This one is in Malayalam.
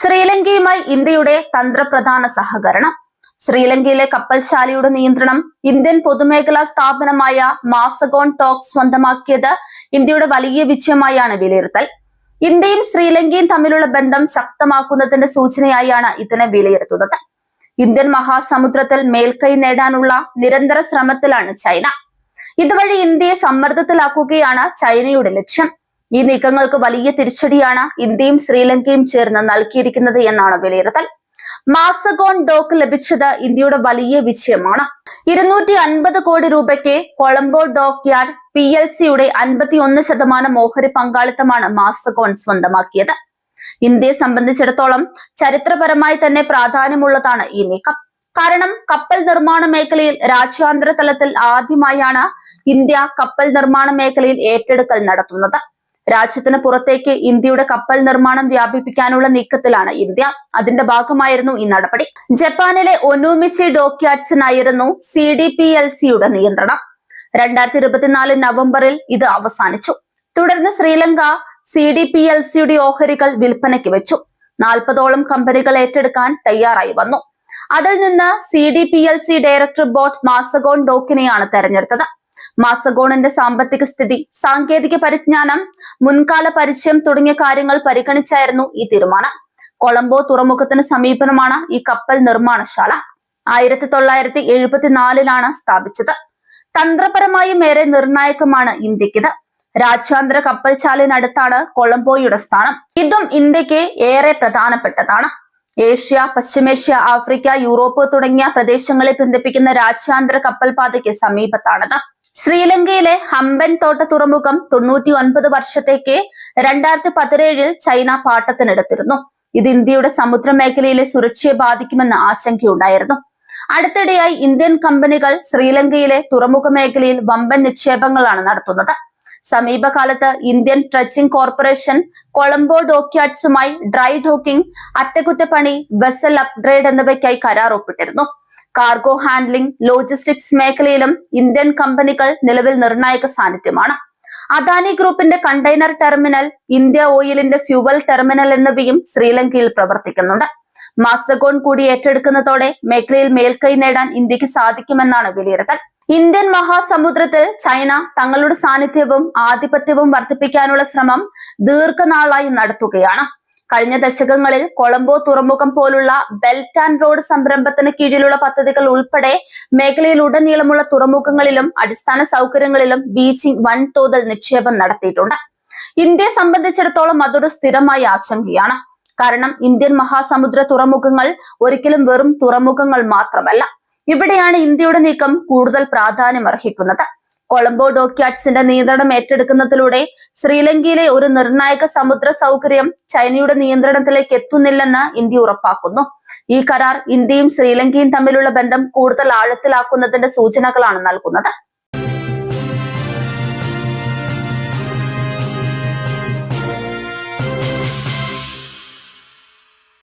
ശ്രീലങ്കയുമായി ഇന്ത്യയുടെ തന്ത്രപ്രധാന സഹകരണം. ശ്രീലങ്കയിലെ കപ്പൽശാലയുടെ നിയന്ത്രണം ഇന്ത്യൻ പൊതുമേഖലാ സ്ഥാപനമായ മാസഗോൺ ടോക്ക് സ്വന്തമാക്കിയത് ഇന്ത്യയുടെ വലിയ വിജയമായാണ് വിലയിരുത്തൽ. ഇന്ത്യയും ശ്രീലങ്കയും തമ്മിലുള്ള ബന്ധം ശക്തമാക്കുന്നതിന്റെ സൂചനയായാണ് ഇതിനെ വിലയിരുത്തുന്നത്. ഇന്ത്യൻ മഹാസമുദ്രത്തിൽ മേൽക്കൈ നേടാനുള്ള നിരന്തര ശ്രമത്തിലാണ് ചൈന. ഇതുവഴി ഇന്ത്യയെ സമ്മർദ്ദത്തിലാക്കുകയാണ് ചൈനയുടെ ലക്ഷ്യം. ഈ നീക്കങ്ങൾക്ക് വലിയ തിരിച്ചടിയാണ് ഇന്ത്യയും ശ്രീലങ്കയും ചേർന്ന് നൽകിയിരിക്കുന്നത് എന്നാണ് വിലയിരുത്തൽ. മാസഗോൺ ഡോക്ക് ലഭിച്ചത് ഇന്ത്യയുടെ വലിയ വിജയമാണ്. 250 കോടി രൂപയ്ക്ക് കൊളംബോ ഡോക്ക് യാർഡ് PLCയുടെ 51% ഓഹരി പങ്കാളിത്തമാണ് മാസഗോൺ സ്വന്തമാക്കിയത്. ഇന്ത്യയെ സംബന്ധിച്ചിടത്തോളം ചരിത്രപരമായി തന്നെ പ്രാധാന്യമുള്ളതാണ് ഈ നീക്കം. കാരണം കപ്പൽ നിർമ്മാണ മേഖലയിൽ രാജ്യാന്തര തലത്തിൽ ആദ്യമായാണ് ഇന്ത്യ കപ്പൽ നിർമ്മാണ മേഖലയിൽ ഏറ്റെടുക്കൽ നടത്തുന്നത്. രാജ്യത്തിന് പുറത്തേക്ക് ഇന്ത്യയുടെ കപ്പൽ നിർമ്മാണം വ്യാപിപ്പിക്കാനുള്ള നീക്കത്തിലാണ് ഇന്ത്യ. അതിന്റെ ഭാഗമായിരുന്നു ഈ നടപടി. ജപ്പാനിലെ ഒനൂമിച്ചി ഡോക്യാർഡ്സിനായിരുന്നു CDPLCയുടെ നിയന്ത്രണം. 2024 നവംബറിൽ ഇത് അവസാനിച്ചു. തുടർന്ന് ശ്രീലങ്ക CDPLCയുടെ ഓഹരികൾ വിൽപ്പനയ്ക്ക് വെച്ചു. 40ഓളം കമ്പനികൾ ഏറ്റെടുക്കാൻ തയ്യാറായി വന്നു. അതിൽ നിന്ന് CDPLC ഡയറക്ടർ ബോർഡ് മാസഗോൺ ഡോക്കിനെയാണ് തെരഞ്ഞെടുത്തത്. മാസഗോണിന്റെ സാമ്പത്തിക സ്ഥിതി, സാങ്കേതിക പരിജ്ഞാനം, മുൻകാല പരിചയം തുടങ്ങിയ കാര്യങ്ങൾ പരിഗണിച്ചായിരുന്നു ഈ തീരുമാനം. കൊളംബോ തുറമുഖത്തിന് സമീപനമാണ് ഈ കപ്പൽ നിർമ്മാണശാല. 1974 സ്ഥാപിച്ചത്. തന്ത്രപരമായും ഏറെ നിർണായകമാണ് ഇന്ത്യക്കിത്. രാജ്യാന്തര കപ്പൽശാലയിനടുത്താണ് കൊളംബോയുടെ സ്ഥാനം. ഇതും ഇന്ത്യക്ക് ഏറെ പ്രധാനപ്പെട്ടതാണ്. ഏഷ്യ, പശ്ചിമേഷ്യ, ആഫ്രിക്ക, യൂറോപ്പ് തുടങ്ങിയ പ്രദേശങ്ങളെ ബന്ധിപ്പിക്കുന്ന രാജ്യാന്തര കപ്പൽപാതയ്ക്ക് സമീപത്താണത്. ശ്രീലങ്കയിലെ ഹമ്പൻ തോട്ട തുറമുഖം 99 വർഷത്തേക്ക് 2017 ചൈന പാട്ടത്തിനെടുത്തിരുന്നു. ഇത് ഇന്ത്യയുടെ സമുദ്രമേഖലയിലെ സുരക്ഷയെ ബാധിക്കുമെന്ന ആശങ്കയുണ്ടായിരുന്നു. അടുത്തിടെയായി ഇന്ത്യൻ കമ്പനികൾ ശ്രീലങ്കയിലെ തുറമുഖ മേഖലയിൽ വമ്പൻ നിക്ഷേപങ്ങളാണ് നടത്തുന്നത്. സമീപകാലത്ത് ഇന്ത്യൻ ട്രച്ചിംഗ് കോർപ്പറേഷൻ കൊളംബോ ഡോക്യാർഡ്സുമായി ഡ്രൈ ഡോക്കിംഗ്, അറ്റകുറ്റപ്പണി, വെസൽ അപ്ഗ്രേഡ് എന്നിവയ്ക്കായി കരാർ ഒപ്പിട്ടിരുന്നു. കാർഗോ ഹാൻഡ്ലിംഗ്, ലോജിസ്റ്റിക്സ് മേഖലയിലും ഇന്ത്യൻ കമ്പനികൾ നിലവിൽ നിർണായക സാന്നിധ്യമാണ്. അദാനി ഗ്രൂപ്പിന്റെ കണ്ടെയ്നർ ടെർമിനൽ, ഇന്ത്യ ഓയിലിന്റെ ഫ്യൂവൽ ടെർമിനൽ എന്നിവയും ശ്രീലങ്കയിൽ പ്രവർത്തിക്കുന്നുണ്ട്. മാസഗോൺ കൂടി ഏറ്റെടുക്കുന്നതോടെ മേഖലയിൽ മേൽക്കൈ നേടാൻ ഇന്ത്യക്ക് സാധിക്കുമെന്നാണ് വിലയിരുത്തൽ. ഇന്ത്യൻ മഹാസമുദ്രത്തിൽ ചൈന തങ്ങളുടെ സാന്നിധ്യവും ആധിപത്യവും വർദ്ധിപ്പിക്കാനുള്ള ശ്രമം ദീർഘനാളായി നടത്തുകയാണ്. കഴിഞ്ഞ ദശകങ്ങളിൽ കൊളംബോ തുറമുഖം പോലുള്ള ബെൽറ്റ് ആൻഡ് റോഡ് സംരംഭത്തിന് കീഴിലുള്ള പദ്ധതികൾ ഉൾപ്പെടെ മേഖലയിലുടനീളമുള്ള തുറമുഖങ്ങളിലും അടിസ്ഥാന സൗകര്യങ്ങളിലും ബീജിംഗ് വൻതോതിൽ നിക്ഷേപം നടത്തിയിട്ടുണ്ട്. ഇന്ത്യയെ സംബന്ധിച്ചിടത്തോളം അതൊരു സ്ഥിരമായ ആശങ്കയാണ്. കാരണം ഇന്ത്യൻ മഹാസമുദ്ര തുറമുഖങ്ങൾ ഒരിക്കലും വെറും തുറമുഖങ്ങൾ മാത്രമല്ല. ഇവിടെയാണ് ഇന്ത്യയുടെ നീക്കം കൂടുതൽ പ്രാധാന്യം അർഹിക്കുന്നത്. കൊളംബോ ഡോക്യാർഡ്സിന്റെ നിയന്ത്രണം ഏറ്റെടുക്കുന്നതിലൂടെ ശ്രീലങ്കയിലെ ഒരു നിർണായക സമുദ്ര സൗകര്യം ചൈനയുടെ നിയന്ത്രണത്തിലേക്ക് എത്തുന്നില്ലെന്ന് ഇന്ത്യ ഉറപ്പാക്കുന്നു. ഈ കരാർ ഇന്ത്യയും ശ്രീലങ്കയും തമ്മിലുള്ള ബന്ധം കൂടുതൽ ആഴത്തിലാക്കുന്നതിന്റെ സൂചനകളാണ് നൽകുന്നത്.